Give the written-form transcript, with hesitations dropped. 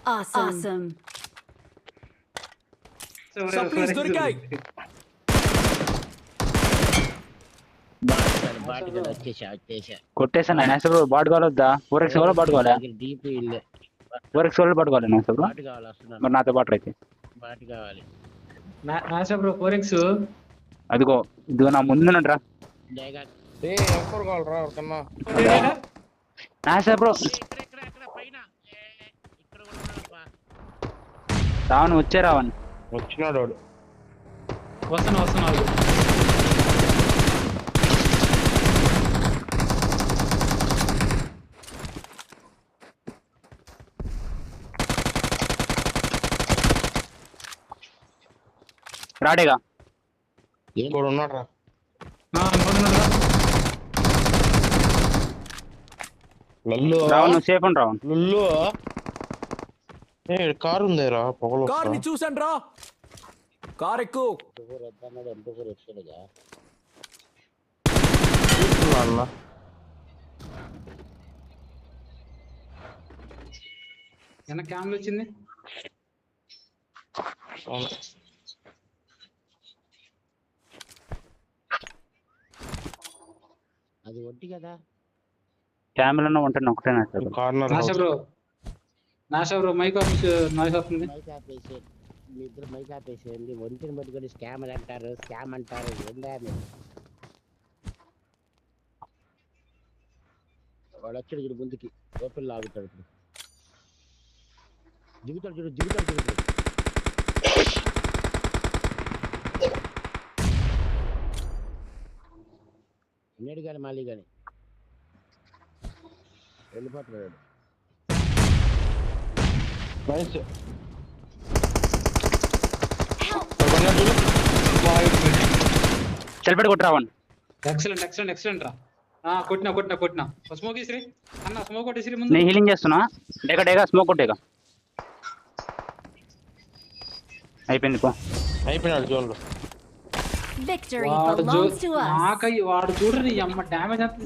Awesome. Supplies దొరికాయి. కొట్టేసాను నేసబ్రో bat కావాలొద్దా? ఓరెక్స్ కూడా bat కావాలా? ఓరెక్స్ కూడా బాట్ కావాలి నేసబ్రో. మరి నాతో బాట్ అయితే బ్రో 4x అదిగో ఇదిగో నా ముందున్నట్రా నాసబ్రో. రావణ్ వచ్చే రావణ్ వచ్చినాడు వాడు. వస్తున్నాడు. రాడేగా ఇంకోడు ఉన్నాడు రా. లల్లు రావణ్ నువ్వు సేఫ్ అండి రావణ్. లల్లు కారు ఉందేరా పొగలు కార్ని చూసాను రా. కార్ ఎక్కు. వెనక క్యామ్లు వచ్చింది. అది ఒట్టి కదా. కెమెరాలో ఉంటాను ఒకటేనా సార్? కార్నర్ నాశా బ్రో మైక్ ఆఫ్ నాయిస్ వస్తుంది. మైక్ ఆపేసి మీ ఇద్దరు మైక్ ఆపేసేయండి. ఒంటిని పట్టుకొని స్కామ్ అంటారు ఏందా మీరు? వాడు వచ్చాడు చూడు ముందుకి ఓపెన్ లాగుతాడు. ఇప్పుడు దిగుతాడు. నేడు కానీ మళ్ళీ కానీ వెళ్ళిపోతున్నాడు. సెల్ఫెడ్ కొట్టు రావణ్. ఎక్సలెంట్ రా. కొట్టినా స్మోక్ ఇసిరి అన్న, స్మోక్ కొట్టేసిరి ముందు. నేను హీలింగ్ చేస్తున్నా. డేగా స్మోక్ కొట్టేగా. అయిపోయింది పో. అయిపోయినాడు జోన్ లో. Victory belongs to us. వాడు చూడని అమ్మ డ్యామేజ్ అంత